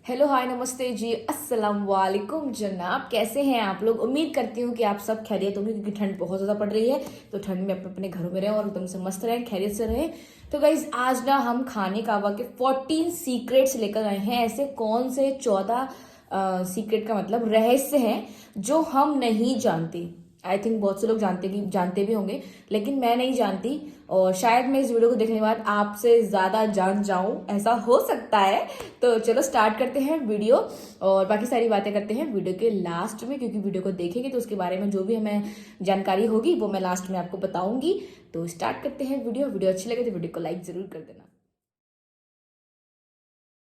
Hello hi नमस्ते जी, अस्सलाम वालेकुम जनाब। कैसे हैं आप लोग? उम्मीद करती हूँ कि आप सब खैरियत होंगे, क्योंकि ठंड बहुत ज़्यादा पड़ रही है। तो ठंड में अपने अपने घरों में रहें और एकदम से मस्त रहें, खैरियत से रहें। तो गाइज आज ना हम खाने काबा के 14 सीक्रेट्स लेकर आए हैं। ऐसे कौन से 14 सीक्रेट का मतलब रहस्य हैं जो हम नहीं जानते। आई थिंक बहुत से लोग जानते भी होंगे, लेकिन मैं नहीं जानती। और शायद मैं इस वीडियो को देखने के बाद आपसे ज़्यादा जान जाऊं, ऐसा हो सकता है। तो चलो स्टार्ट करते हैं वीडियो, और बाकी सारी बातें करते हैं वीडियो के लास्ट में, क्योंकि वीडियो को देखेंगे तो उसके बारे में जो भी हमें जानकारी होगी वो मैं लास्ट में आपको बताऊंगी। तो स्टार्ट करते हैं वीडियो अच्छी लगे तो वीडियो को लाइक जरूर कर देना।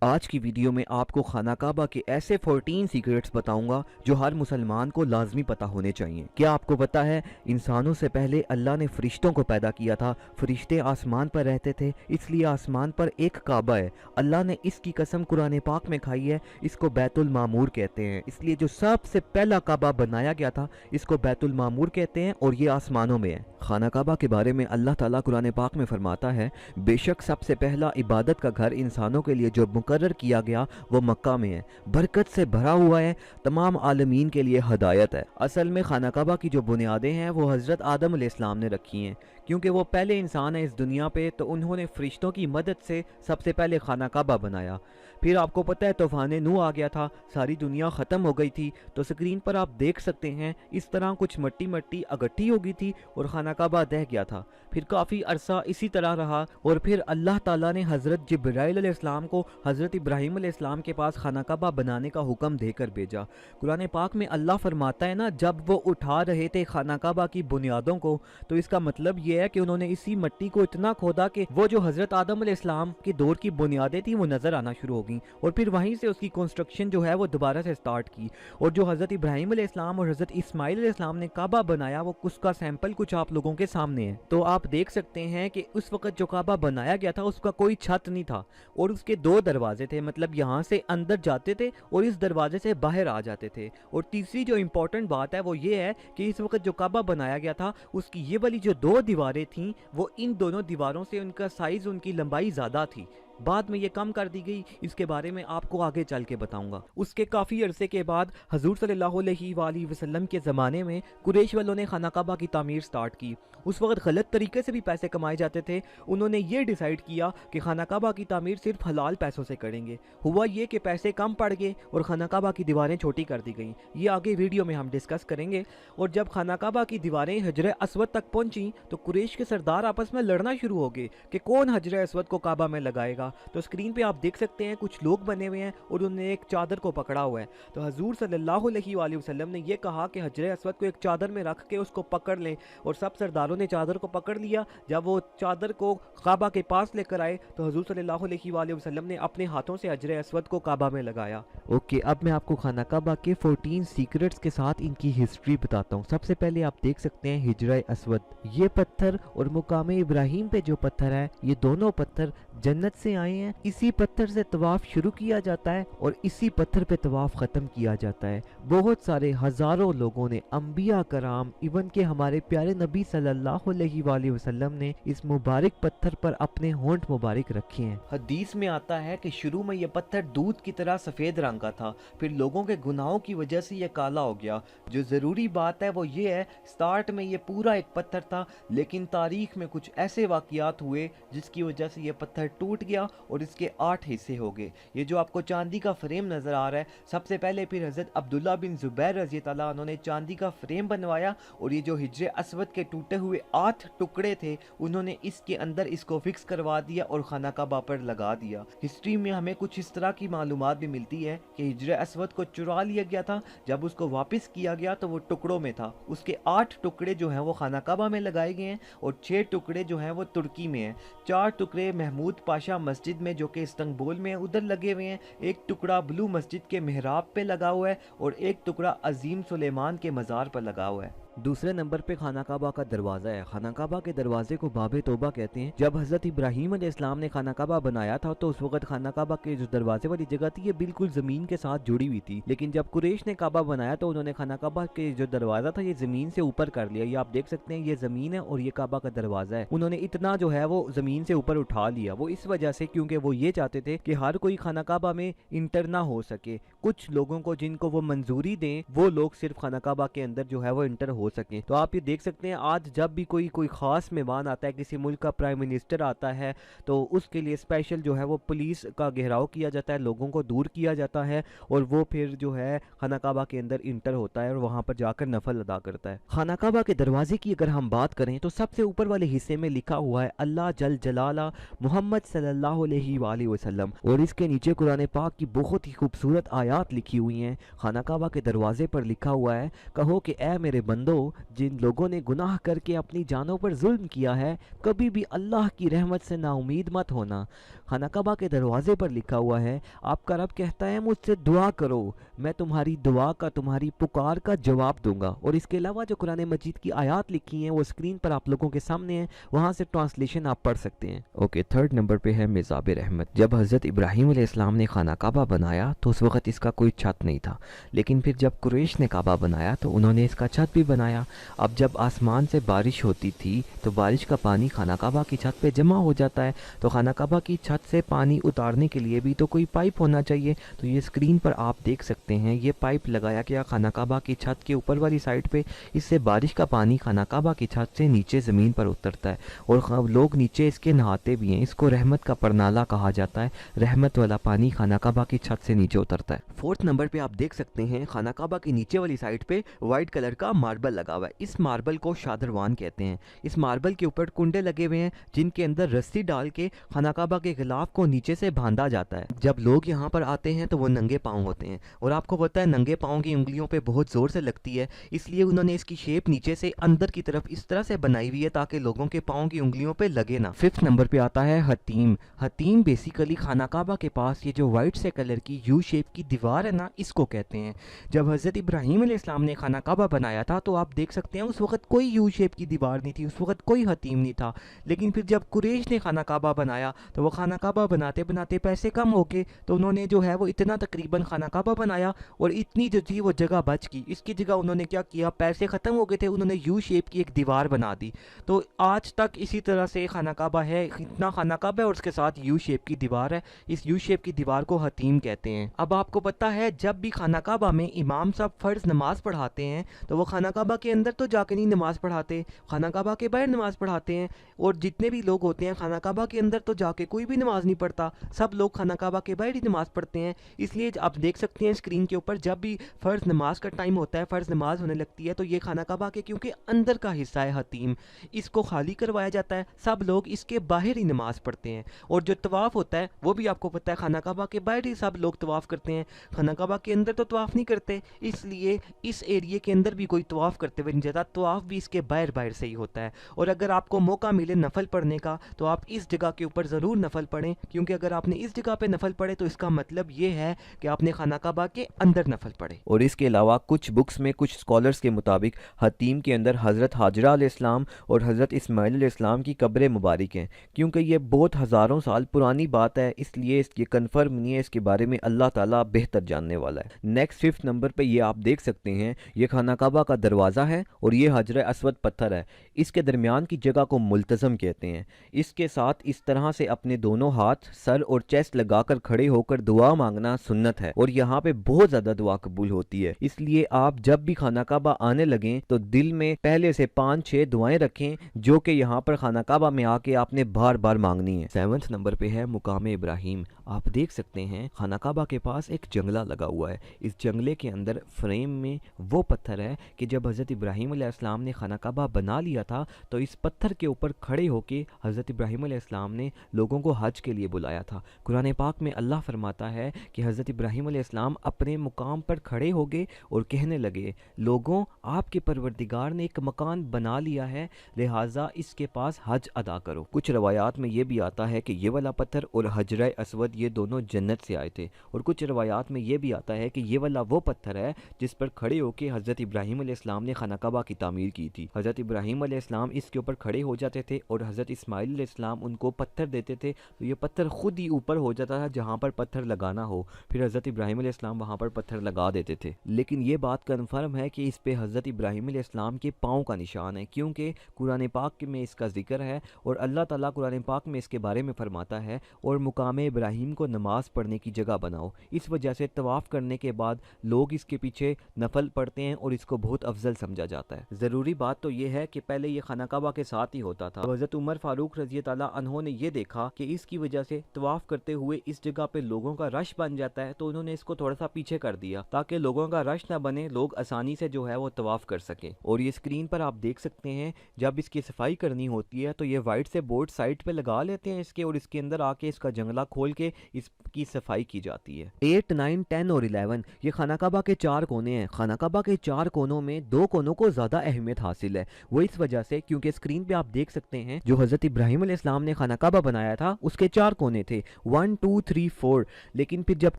आज की वीडियो में आपको खाना काबा के ऐसे 14 सीक्रेट्स बताऊंगा जो हर मुसलमान को लाजमी पता होने चाहिए। क्या आपको पता है इंसानों से पहले अल्लाह ने फरिश्तों को पैदा किया था। फरिश्ते आसमान पर रहते थे, इसलिए आसमान पर एक काबा है। अल्लाह ने इसकी कसम कुरान पाक में खाई है। इसको बैतुल मामूर कहते हैं, इसलिए जो सबसे पहला काबा बनाया गया था इसको बैतुल मामूर कहते हैं और ये आसमानों में है। खाना काबा के बारे में अल्लाह ताला कुरान पाक में फरमाता है, बेशक सबसे पहला इबादत का घर इंसानों के लिए जो मुकर्रर किया गया वो मक्का में है, बरकत से भरा हुआ है, तमाम आलमीन के लिए हदायत है। असल में खाना काबा की जो बुनियादें हैं वो हज़रत आदम अलैहिस्सलाम ने रखी हैं, क्योंकि वो पहले इंसान है इस दुनिया पे, तो उन्होंने फरिश्तों की मदद से सबसे पहले खाना काबा बनाया। फिर आपको पता है तूफान नूह आ गया था, सारी दुनिया ख़त्म हो गई थी। तो स्क्रीन पर आप देख सकते हैं इस तरह कुछ मट्टी मट्टी इकट्ठी हो गई थी और खाना काबा दह गया था। फिर काफ़ी अरसा इसी तरह रहा और फिर अल्लाह ताला ने हज़रत जिब्राइल अलैहिस्सलाम को हज़रत इब्राहीम अलैहिस्सलाम के पास खाना काबा बनाने का हुक्म देकर भेजा। कुरान पाक में अल्लाह फरमाता है ना, जब वो उठा रहे थे खाना काबा की बुनियादों को, तो इसका मतलब ये है कि उन्होंने इसी मिट्टी को इतना खोदा कि वो जो हज़रत आदम अलैहिस्सलाम के दौर की बुनियादें थी वो नज़र आना शुरू हो गई, और फिर वहीं से उसकी कंस्ट्रक्शन जो है वो दोबारा से स्टार्ट की। और जो हज़रत इब्राहीम अलैहिस्सलाम और हज़रत इस्माइल अलैहिस्सलाम ने काबा बनाया, वो उसका सैंपल कुछ आप लोगों के सामने है। तो आप देख सकते हैं कि उस वक्त जो काबा बनाया गया था उसका कोई छत नहीं था और उसके दो दरवाजे थे, मतलब यहाँ से अंदर जाते थे और इस दरवाजे से बाहर आ जाते थे। और तीसरी जो इम्पोर्टेंट बात है वो ये है कि इस वक्त जो काबा बनाया गया था उसकी ये वाली जो दो दीवारें थीं वो इन दोनों दीवारों से उनका साइज़, उनकी लंबाई ज़्यादा थी। बाद में ये कम कर दी गई, इसके बारे में आपको आगे चल के बताऊंगा। उसके काफ़ी अरसे के बाद हजूर सल्लल्लाहु अलैहि वसल्लम के ज़माने में कुरैश वालों ने खाना काबा की तामीर स्टार्ट की। उस वक्त गलत तरीके से भी पैसे कमाए जाते थे। उन्होंने ये डिसाइड किया कि खाना काबा की तामीर सिर्फ हलाल पैसों से करेंगे। हुआ ये कि पैसे कम पड़ गए और खाना काबा की दीवारें छोटी कर दी गई। ये आगे वीडियो में हम डिस्कस करेंगे। और जब खाना काबा की दीवारें हजर अस्वद तक पहुंची तो कुरैश के सरदार आपस में लड़ना शुरू हो गए कि कौन हजर अस्वद को काबा में लगाएगा। तो स्क्रीन पे आप देख सकते हैं कुछ लोग बने हुए हैं और उन्होंने एक चादर को पकड़ा हुआ है। तो हजूर सल्लल्लाहु अलैहि वसल्लम ने यह कहा कि हजर अस्वद को एक चादर में रख के उसको पकड़ लें, और सब सरदारों ने चादर को पकड़ लिया। जब वो चादर को काबा के पास लेकर आए तो हजूर सल्लल्लाहु अलैहि वसल्लम ने अपने हाथों से हजर अस्वद को काबा में लगाया। ओके, अब मैं आपको खाना काबा के 14 सीक्रेट्स के साथ इनकी हिस्ट्री बताता हूँ। सबसे पहले आप देख सकते हैं हिजरा अस्वद, ये पत्थर और मुकाम इब्राहिम पे जो पत्थर है, ये दोनों पत्थर जन्नत से आए हैं। इसी पत्थर से तवाफ शुरू किया जाता है और इसी पत्थर पे तवाफ ख़त्म किया जाता है। बहुत सारे हज़ारों लोगों ने, अंबिया कराम, इवन के हमारे प्यारे नबी सल्लल्लाहु अलैहि वसल्लम ने इस मुबारक पत्थर पर अपने होंठ मुबारक रखे हैं। हदीस में आता है कि शुरू में यह पत्थर दूध की तरह सफ़ेद रंग का था, फिर लोगों के गुनाहों की वजह से यह काला हो गया। जो ज़रूरी बात है वो ये है, स्टार्ट में ये पूरा एक पत्थर था, लेकिन तारीख में कुछ ऐसे वाक़यात हुए जिसकी वजह से यह पत्थर टूट गया और इसके 8 हिस्से हो गए। ये जो आपको चांदी का फ्रेम नजर आ रहा है, सबसे पहले फिर हजरत अब्दुल्ला बिन जुबैर रजी ताला उन्होंने चांदी का फ्रेम बनवाया, और ये जो हिजरे अस्वद के टूटे हुए 8 टुकड़े थे उन्होंने इसके अंदर इसको फिक्स करवा दिया और खाना काबा पर लगा दिया। हिस्ट्री में हमें कुछ इस तरह की मालूमात भी मिलती है कि हिजरे अस्वद को चुरा लिया गया था, जब उसको वापस किया गया तो वो टुकड़ों में था। उसके 8 टुकड़े जो हैं वो खाना काबा में लगाए गए हैं और 6 टुकड़े जो हैं वो तुर्की में हैं। 4 टुकड़े महमूद पाशा मस्जिद में जो कि इस्तांबुल में उधर लगे हुए हैं, एक टुकड़ा ब्लू मस्जिद के मेहराब पे लगा हुआ है और एक टुकड़ा अजीम सुलेमान के मज़ार पर लगा हुआ है। दूसरे नंबर पे खाना काबा का दरवाज़ा है। खाना काबा के दरवाजे को बाब तौबा कहते हैं। जब हज़रत इब्राहीम अलैहिस्सलाम ने खाना काबा बनाया था तो उस वक्त खाना काबा के जो दरवाजे वाली जगह थी ये बिल्कुल ज़मीन के साथ जुड़ी हुई थी, लेकिन जब कुरैश ने काबा बनाया तो उन्होंने खाना काबा के जो दरवाज़ा था ये ज़मीन से ऊपर कर लिया। ये आप देख सकते हैं, ये ज़मीन है और ये काबा का दरवाज़ा है। उन्होंने इतना जो है वो ज़मीन से ऊपर उठा लिया, वो इस वजह से क्योंकि वो ये चाहते थे कि हर कोई खाना काबा में इंटर ना हो सके, कुछ लोगों को जिनको वो मंजूरी दें वो लोग सिर्फ खाना काबा के अंदर जो है वो इंटर हो सकें। तो आप ये देख सकते हैं आज जब भी कोई ख़ास मेहमान आता है, किसी मुल्क का प्राइम मिनिस्टर आता है, तो उसके लिए स्पेशल जो है वो पुलिस का घेराव किया जाता है, लोगों को दूर किया जाता है और वो फिर जो है खाना काबा के अंदर इंटर होता है और वहाँ पर जाकर नफल अदा करता है। खाना काबा के दरवाजे की अगर हम बात करें तो सबसे ऊपर वाले हिस्से में लिखा हुआ है अल्लाह जल जलाला मोहम्मद सल्लल्लाहु अलैहि वसल्लम, और इसके नीचे कुरान पाक की बहुत ही खूबसूरत आयात लिखी हुई हैं। खाना काबा के दरवाजे पर लिखा हुआ है, कहो कि ए मेरे बंदो, जिन लोगों ने गुनाह करके अपनी जानों पर जुल्म किया है, कभी भी अल्लाह की रहमत से नाउमीद मत होना। खाना काबा के दरवाजे पर लिखा हुआ है, आपका रब कहता है मुझसे दुआ करो, मैं तुम्हारी दुआ का, तुम्हारी पुकार का जवाब दूंगा। और इसके अलावा जो कुरान मजीद की आयात लिखी हैं वो स्क्रीन पर आप लोगों के सामने है, वहाँ से ट्रांसलेशन आप पढ़ सकते हैं। ओके, थर्ड नंबर पे है मिज़ाब रहमत। जब हज़रत इब्राहीम अलैहिस्सलाम ने खाना काबा बनाया तो उस वक्त इसका कोई छत नहीं था, लेकिन फिर जब कुरैश ने काबा बनाया तो उन्होंने इसका छत भी बनाया। अब जब आसमान से बारिश होती थी तो बारिश का पानी खाना काबा की छत पे जमा हो जाता है, तो खाना काबा की छत से पानी उतारने के लिए भी तो कोई पाइप होना चाहिए। तो ये स्क्रीन पर आप देख सकते हैं, ये पाइप लगाया गया खाना काबा की छत के ऊपर वाली साइड पे, इससे बारिश का पानी खाना काबा की छत से नीचे ज़मीन पर उतरता है और लोग नीचे इसके नहाते भी हैं। इसको रहमत का परनाला कहा जाता है, रहमत वाला पानी खाना काबा की छत से नीचे उतरता है। फोर्थ नंबर पे आप देख सकते हैं खाना काबा की नीचे वाली साइड पे वाइट कलर का मार्बल लगा हुआ है। इस मार्बल को शादरवान कहते हैं। इस मार्बल के ऊपर कुंडे लगे हुए हैं जिनके अंदर रस्सी डाल के खाना काबा के गिलाफ को नीचे से बांधा जाता है। जब लोग यहाँ पर आते हैं तो वो नंगे पाँव होते हैं और आपको पता है नंगे पाँव की उंगलियों पे बहुत ज़ोर से लगती है, इसलिए उन्होंने इसकी शेप नीचे से अंदर की तरफ इस तरह से बनाई हुई है ताकि लोगों के पाँव की उंगलियों पे लगे ना। फिफ्थ नंबर पे आता है हतीम। हतीम बेसिकली खाना काबा के पास ये जो वाइट से कलर की यू शेप की दीवार है ना, इसको कहते हैं। जब हज़रत इब्राहीम अलैहिस्सलाम ने खाना काबा बनाया था तो आप देख सकते हैं उस वक्त कोई यू शेप की दीवार नहीं थी, उस वक्त कोई हतीम नहीं था। लेकिन फिर जब कुरैश ने खाना काबा बनाया तो वो खाना काबा बनाते बनाते पैसे कम हो गए, तो उन्होंने जो है वो इतना तकरीबन खाना काबा बनाया और इतनी जो थी वो जगह बच गई। इसकी जगह उन्होंने क्या किया, पैसे ख़त्म हो गए थे, उन्होंने यू शेप की एक दीवार बना दी। तो आज तक इसी तरह से खाना काबा है, इतना खाना काबा है और उसके साथ यू शेप की दीवार है। इस यू शेप की दीवार को हतीम कहते हैं। अब आपको पता है जब भी खाना काबा में इमाम साहब फ़र्ज़ नमाज पढ़ाते हैं तो वो खाना काबा के अंदर तो जाके नहीं नमाज़ पढ़ाते, खाना काबा के बाहर नमाज़ पढ़ाते हैं। और जितने भी लोग होते हैं खाना काबा के अंदर तो जाके कोई भी नमाज़ नहीं पढ़ता, सब लोग खाना काबा के बाहर ही नमाज़ पढ़ते हैं। इसलिए आप देख सकते हैं स्क्रीन के ऊपर जब भी फ़र्ज़ नमाज का टाइम होता है, फ़र्ज़ नमाज होने लगती है, तो ये खाना काबा के क्योंकि अंदर का हिस्सा है हतीम, इसको खाली करवाया जाता है, सब लोग इसके बाहर ही नमाज़ पढ़ते हैं। और जो तवाफ़ होता है वो भी आपको पता है खाना काबा के बाहर ही सब लोग तवाफ़ करते हैं, खाना काबा के अंदर तो तवाफ़ नहीं करते, इसलिए इस एरिए के अंदर भी कोई तवाफ़ करते हुए नहीं जाता, तवाफ़ भी इसके बाहर बाहर से ही होता है। और अगर आपको मौका मिले नफल पढ़ने का तो आप इस जगह के ऊपर ज़रूर नफल पढ़ें, क्योंकि अगर आपने इस जगह पे नफल पढ़े तो इसका मतलब ये है कि आपने खाना काबा के अंदर नफल पढ़े। और इसके अलावा कुछ बुक्स में कुछ स्कॉलर्स के मुताबिक हतीम के अंदर हज़रत हाजरा अलैहिस्सलाम और हज़रत इस्माइल अलैहिस्सलाम की कब्रें मुबारक हैं। क्योंकि ये बहुत हज़ारों साल पुरानी बात है, इसलिए ये कन्फर्म नहीं है, इसके बारे में अल्लाह ताला बेहतर जानने वाला है। नेक्स्ट फिफ्थ नंबर पे ये आप देख सकते हैं, ये खाना काबा का दरवाज़ा है और ये हजर अस्वद पत्थर है। इसके दरमियान की जगह को मुल्तज़म कहते हैं। इसके साथ इस तरह से अपने दोनों हाथ सर और चेस्ट लगाकर खड़े होकर दुआ मांगना सुन्नत है और यहाँ पे बहुत ज़्यादा दुआ कबूल होती है। इसलिए आप जब भी खाना काबा आने लगें तो दिल में पहले से 5-6 दुआएं रखें जो कि यहाँ पर खाना काबा में आके आपने बार बार मांगनी है। 7वें नंबर पे है मुकाम इब्राहीम। आप देख सकते हैं खाना काबा के पास एक जंगला लगा हुआ है। इस जंगले के अंदर फ्रेम में वो पत्थर है कि जब हज़रत इब्राहीम अलैहिस्सलाम ने खाना काबा बना लिया था तो इस पत्थर के ऊपर खड़े होके हज़रत इब्राहीम अलैहिस्सलाम ने लोगों को हज حج کے لیے بلایا تھا۔ قرآن پاک میں اللہ فرماتا ہے کہ حضرت ابراہیم علیہ السلام اپنے مقام پر کھڑے ہو گئے اور کہنے لگے، لوگوں آپ کے پروردگار نے ایک مکان بنا لیا ہے، لہٰذا اس کے پاس حج ادا کرو۔ کچھ روایات میں یہ بھی آتا ہے کہ یہ والا پتھر اور حجرہ اسود یہ دونوں جنت سے آئے تھے، اور کچھ روایات میں یہ بھی آتا ہے کہ یہ والا وہ پتھر ہے جس پر کھڑے ہو کے حضرت ابراہیم علیہ السلام نے خانہ کعبہ کی تعمیر کی تھی۔ حضرت ابراہیم علیہ السلام اس کے اوپر کھڑے ہو جاتے تھے اور حضرت اسماعیل علیہ السلام ان کو پتھر دیتے تھے، تو یہ پتھر خود ہی اوپر ہو جاتا تھا جہاں پر پتھر لگانا ہو، پھر حضرت ابراہیم علیہ السلام وہاں پر پتھر لگا دیتے تھے۔ لیکن یہ بات کنفرم ہے کہ اس پہ حضرت ابراہیم علیہ السلام کے پاؤں کا نشان ہے، کیونکہ قرآن پاک میں اس کا ذکر ہے اور اللہ تعالیٰ قرآن پاک میں اس کے بارے میں فرماتا ہے، اور مقام ابراہیم کو نماز پڑھنے کی جگہ بناؤ۔ اس وجہ سے طواف کرنے کے بعد لوگ اس کے پیچھے نفل پڑھتے ہیں اور اس کو بہت افضل سمجھا جاتا ہے۔ ضروری بات تو یہ ہے کہ پہلے یہ خانہ کعبہ کے ساتھ ہی ہوتا تھا۔ حضرت عمر فاروق رضی اللہ عنہ نے یہ دیکھا کہ اس کی وجہ سے طواف کرتے ہوئے اس جگہ پہ لوگوں کا رش بن جاتا ہے، تو انہوں نے اس کو تھوڑا سا پیچھے کر دیا تاکہ لوگوں کا رش نہ بنے، لوگ آسانی سے جو ہے وہ طواف کر سکیں۔ اور یہ اسکرین پر آپ دیکھ سکتے ہیں جب اس کی صفائی کرنی ہوتی ہے تو یہ وائٹ سے بورڈ سائڈ پہ لگا لیتے ہیں اس کے، اور اس کے اندر آ کے اس کا جنگلہ کھول کے اس کی صفائی کی جاتی ہے۔ 8، 9، 10 اور 11 یہ خانہ کعبہ کے 4 کونے ہیں۔ خانہ کعبہ کے 4 کونوں میں 2 کونوں کو زیادہ اہمیت حاصل ہے، وہ اس وجہ سے کیونکہ اسکرین پہ آپ دیکھ سکتے ہیں جو حضرت ابراہیم علیہ السلام نے خانہ کعبہ بنایا تھا اس کے 4 کونے تھے، 1، 2، 3، 4، لیکن پھر جب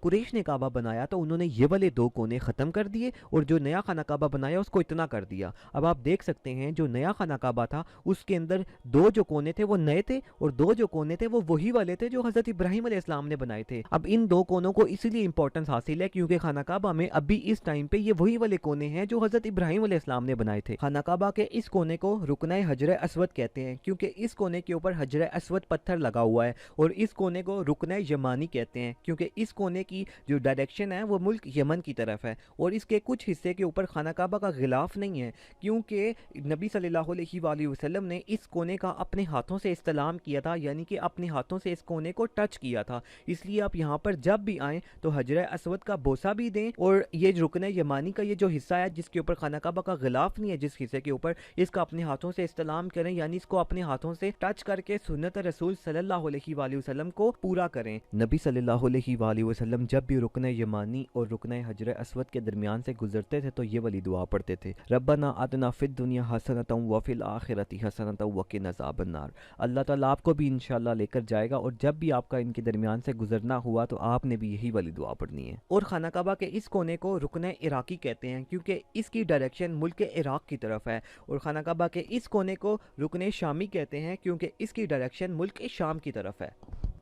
قریش نے کعبہ بنایا تو انہوں نے یہ والے 2 کونے ختم کر دیے اور جو نیا خانہ کعبہ بنایا اس کو اتنا کر دیا۔ اب آپ دیکھ سکتے ہیں جو نیا خانہ کعبہ تھا اس کے اندر 2 جو کونے تھے وہ نئے تھے، اور 2 جو کونے تھے وہ وہی والے تھے جو حضرت ابراہیم علیہ السلام نے بنائے تھے۔ اب ان 2 کونوں کو اس لیے امپورٹنس حاصل ہے کیونکہ خانہ کعبہ میں ابھی اس ٹائم پہ یہ وہی والے کونے ہیں جو حضرت ابراہیم علیہ السلام نے بنائے تھے۔ خانہ کعبہ کے اس کونے کو رکنہ حجر اسود کہتے ہیں کیونکہ اس کونے کے اوپر حجر اسود پتھر لگا ہوا ہے، اور اس کونے کو رکنہ یمانی کہتے ہیں کیونکہ اس کونے کی جو ڈائریکشن ہے وہ ملک یمن کی طرف ہے، اور اس کے کچھ حصے کے اوپر خانہ کعبہ کا غلاف نہیں ہے کیونکہ نبی صلی اللہ علیہ وآلہ وسلم نے اس کونے کا اپنے ہاتھوں سے استلام کیا تھا، یعنی کہ اپنے ہاتھوں سے اس کونے کو ٹچ کیا تھا، اس لیے آپ یہاں پر جب بھی آئیں تو حجر اسود کا بوسہ بھی دیں، اور یہ رکن یمانی کا یہ جو حصہ ہے جس کے اوپر خانہ کعبہ کا غلاف نہیں ہے، جس حصے کے اوپر اس کا اپنے ہاتھوں سے استلام کریں، یعنی اس کو اپنے ہاتھوں سے ٹچ کر کے سنت رسول صلی اللہ علیہ وآلہ وسلم کو پورا کریں۔ نبی صلی اللہ علیہ وآلہ وسلم جب بھی رکن یمانی اور رکن حجر اسود کے درمیان سے گزرتے تھے تو یہ والی دعا پڑھتے تھے، ربنا آتنا فی الدنیا حسنۃ وفی الآخرۃ حسنۃ وقنا عذاب النار۔ اللہ تعالیٰ آپ کو بھی انشاءاللہ لے کر جائے گا، اور جب بھی آپ کا ان کے درمیان سے گزرنا ہوا تو آپ نے بھی یہی والی دعا پڑھنی ہے۔ اور خانہ کعبہ کے اس کونے کو رکن عراقی کہتے ہیں کیونکہ اس کی ڈائریکشن ملک عراق کی طرف ہے، اور خانہ کعبہ کے اس کونے کو رکن شامی کہتے ہیں کیونکہ اس کی ڈائریکشن ملک شام کی طرف ہے۔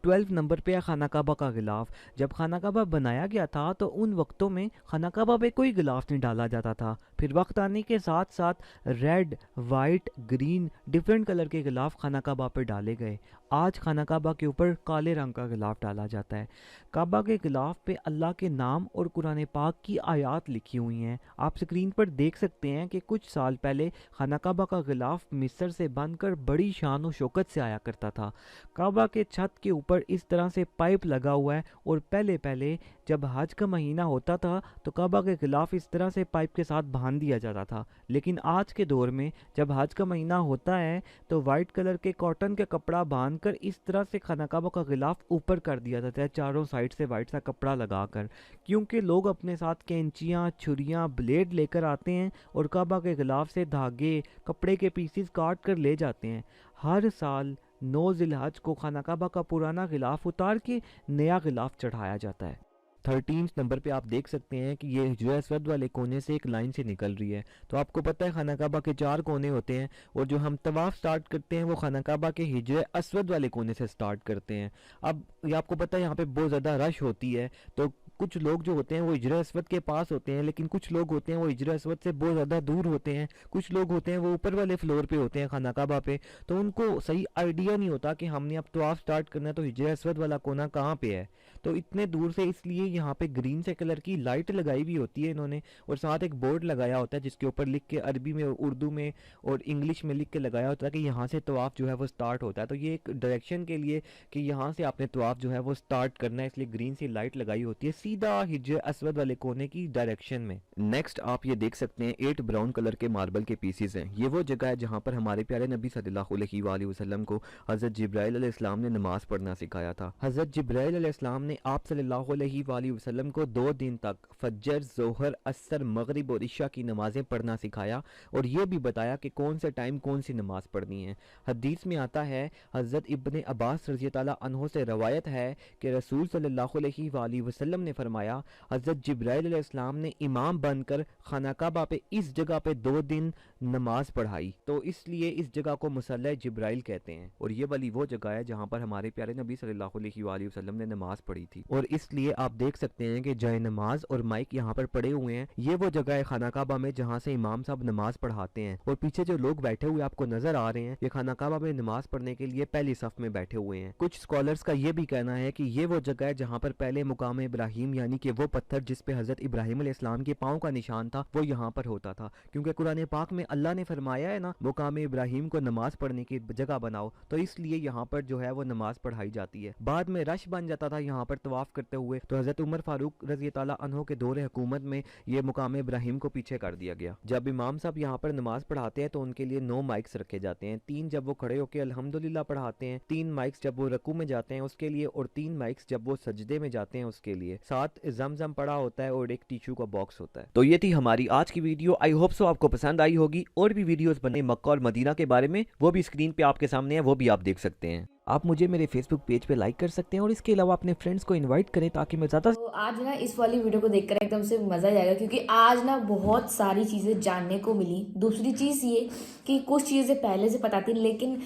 12 نمبر پہ ہے خانہ کعبہ کا غلاف۔ جب خانہ کعبہ بنایا گیا تھا تو ان وقتوں میں خانہ کعبہ پہ کوئی غلاف نہیں ڈالا جاتا تھا، پھر وقت آنے کے ساتھ ساتھ red, white, green different colour کے غلاف خانہ کعبہ پہ ڈالے گئے۔ آج خانہ کعبہ کے اوپر کالے رنگ کا غلاف ڈالا جاتا ہے۔ کعبہ کے غلاف پہ اللہ کے نام اور قرآن پاک کی آیات لکھی ہوئی ہیں۔ آپ سکرین پر دیکھ سکتے ہیں کہ کچھ سال پہلے خانہ کعبہ کا غلاف مصر سے بن کر بڑی شان و شوکت سے آیا کرتا تھا۔ کعبہ کے چھت کے اوپر اس طرح سے پائپ لگا ہوا ہے، اور پہلے جب حج کا مہینہ ہوتا تھا تو کعبہ کے غلاف اس طرح سے پائپ کے ساتھ باندھ دیا جاتا تھا، لیکن آج کے دور میں جب حج کا مہینہ ہوتا ہے تو وائٹ کلر کے کاٹن کے کپڑا باندھ کر اس طرح سے خانہ کعبہ کا غلاف اوپر کر دیا جاتا ہے، چاروں سائڈ سے وائٹ سا کپڑا لگا کر، کیونکہ لوگ اپنے ساتھ کینچیاں، چھریاں، بلیڈ لے کر آتے ہیں اور کعبہ کے غلاف سے دھاگے، کپڑے کے پیسز کاٹ کر لے جاتے ہیں۔ ہر سال 9 ذی الحج کو خانہ کعبہ کا پرانا غلاف اتار کے نیا غلاف چڑھایا جاتا ہے۔ 13 نمبر پہ آپ دیکھ سکتے ہیں کہ یہ حجر اسود والے کونے سے ایک لائن سے نکل رہی ہے، تو آپ کو پتہ ہے خانہ کعبہ کے 4 کونے ہوتے ہیں، اور جو ہم طواف سٹارٹ کرتے ہیں وہ خانہ کعبہ کے حجر اسود والے کونے سے سٹارٹ کرتے ہیں۔ اب یہ آپ کو پتہ ہے یہاں پہ بہت زیادہ رش ہوتی ہے، تو کچھ لوگ جو ہوتے ہیں وہ حجر اسود کے پاس ہوتے ہیں، لیکن کچھ لوگ ہوتے ہیں وہ حجر اسود سے بہت زیادہ دور ہوتے ہیں، کچھ لوگ ہوتے ہیں وہ اوپر والے فلور پہ ہوتے ہیں خانہ کعبہ پہ، تو ان کو صحیح آئیڈیا نہیں ہوتا کہ ہم نے اب طواف سٹارٹ کرنا ہے تو حجر اسود والا کونا کہاں پہ ہے، تو اتنے دور سے اس لیے یہاں پہ گرین سے کلر کی لائٹ لگائی بھی ہوتی ہے انہوں نے، اور ساتھ ایک بورڈ لگایا ہوتا ہے جس کے اوپر لکھ کے عربی میں، اردو میں اور انگلش میں لکھ کے لگایا ہوتا ہے کہ یہاں سے طواف جو ہے وہ سٹارٹ ہوتا ہے، تو یہ ایک ڈائریکشن کے لیے کہ یہاں سے آپ نے طواف جو ہے وہ سٹارٹ کرنا ہے، اس لیے گرین سی لائٹ لگائی ہوتی ہے सीधा हिजर असवद वाले कोने की डायरेक्शन में। नेक्स्ट आप ये देख सकते हैं 8 ब्राउन कलर के मार्बल के पीसेस हैं। ये वो जगह है जहाँ पर हमारे प्यारे नबी सल्लल्लाहु अलैहि वसल्लम को हज़रत जिब्राइल अलैहिस्सलाम ने नमाज पढ़ना सिखाया था। हज़रत जिब्राइल अलैहिस्सलाम ने आप सल्लल्लाहु अलैहि वसल्लम को 2 दिन तक फजर, ज़ोहर, असर, मगरिब और इशा की नमाजें पढ़ना सिखाया और ये भी बताया कि कौन से टाइम कौन सी नमाज पढ़नी है। हदीस में आता है, हज़रत इब्ने अब्बास रज़ी अल्लाह अन्हु से रवायत है कि रसूल सल्लल्लाहु अलैहि वसल्लम ने फरमाया, हज़रत जिब्राइल अलैहिस्सलाम ने इमाम बनकर खाना काबा पे इस जगह पे 2 दिन नमाज पढ़ाई, तो इसलिए इस जगह को मुसल्ला जिब्राइल कहते हैं। और ये वाली वो जगह है जहाँ पर हमारे प्यारे नबी सल्लल्लाहु अलैहि वसल्लम ने नमाज पढ़ी थी। और इसलिए आप देख सकते हैं कि जाए नमाज और माइक यहाँ पर पड़े हुए हैं। ये वो जगह है खाना काबा में जहाँ से इमाम साहब नमाज पढ़ाते हैं। और पीछे जो लोग बैठे हुए आपको नजर आ रहे हैं, ये खाना काबा में नमाज पढ़ने के लिए पहली सफ में बैठे हुए हैं। कुछ स्कॉलर्स का ये भी कहना है कि ये वो जगह है जहाँ पर पहले मुकाम इब्राहिम यानी कि वो पत्थर जिस पे हजरत इब्राहिम अलैहिस्सलाम के पाँव का निशान था वो यहाँ पर होता था, क्योंकि कुरान पाक में अल्लाह ने फरमाया है ना, मुकाम इब्राहिम को नमाज पढ़ने की जगह बनाओ, तो इसलिए यहाँ पर जो है वो नमाज पढ़ाई जाती है। बाद में रश बन जाता था यहाँ पर तवाफ करते हुए, तो हजरत उमर फारूक रज़ी अल्लाह अन्हु के दौर हुकूमत में ये मुकाम इब्राहिम को पीछे कर दिया गया। जब इमाम साहब यहाँ पर नमाज पढ़ाते हैं तो उनके लिए 9 माइक्स रखे जाते हैं, 3 जब वो खड़े होकर अल्हम्दुलिल्लाह पढ़ाते हैं, 3 माइक्स जब वो रकू में जाते हैं उसके लिए, और 3 माइक्स जब वो सजदे में जाते हैं उसके लिए। साथ ज़मज़म पड़ा होता है और एक टिश्यू का बॉक्स होता है। तो ये थी हमारी आज की वीडियो। आई होप सो आपको पसंद आई होगी। और भी वीडियोस बने मक्का और मदीना के बारे में, वो भी स्क्रीन पे आपके सामने है, वो भी आप देख सकते हैं। आप मुझे मेरे फेसबुक पेज पे लाइक कर सकते हैं और इसके अलावा अपने फ्रेंड्स को इनवाइट करें ताकि मैं ज़्यादा। तो आज ना इस वाली वीडियो को देखकर एकदम से मज़ा आ जाएगा, क्योंकि आज ना बहुत सारी चीज़ें जानने को मिली। दूसरी चीज़ ये कि कुछ चीज़ें पहले से पता थी, लेकिन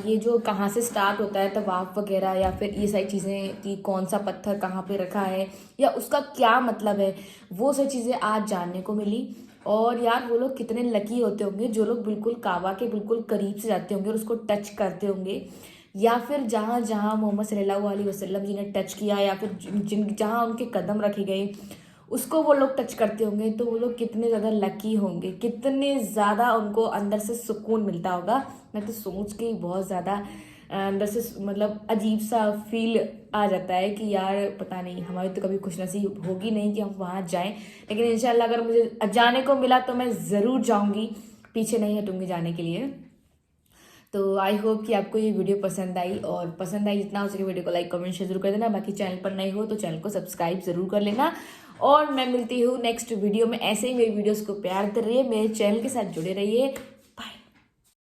ये जो कहाँ से स्टार्ट होता है तवाफ वगैरह, या फिर ये सारी चीज़ें कि कौन सा पत्थर कहाँ पे रखा है या उसका क्या मतलब है, वो सारी चीज़ें आज जानने को मिली। और यार वो लोग कितने लकी होते होंगे जो लोग बिल्कुल काबा के बिल्कुल करीब से जाते होंगे और उसको टच करते होंगे, या फिर जहाँ जहाँ मोहम्मद सल्लल्लाहु अलैहि वसल्लम जी ने टच किया, या फिर जहाँ उनके कदम रखे गए उसको वो लोग टच करते होंगे, तो वो लोग कितने ज़्यादा लकी होंगे, कितने ज़्यादा उनको अंदर से सुकून मिलता होगा। मैं तो सोच के ही बहुत ज़्यादा अंदर से मतलब अजीब सा फील आ जाता है कि यार पता नहीं, हमारी तो कभी खुशनसीब होगी नहीं कि हम वहाँ जाएं, लेकिन इंशाल्लाह अगर मुझे जाने को मिला तो मैं ज़रूर जाऊँगी, पीछे नहीं हटूँगी जाने के लिए। तो आई होप कि आपको ये वीडियो पसंद आई, और पसंद आई जितना हो सके वीडियो को लाइक कमेंट शेयर जरूर कर देना। बाकी चैनल पर नए हो तो चैनल को सब्सक्राइब जरूर कर लेना, और मैं मिलती हूँ नेक्स्ट वीडियो में। ऐसे ही मेरी वीडियोस को प्यार दे रहिए, मेरे चैनल के साथ जुड़े रहिए।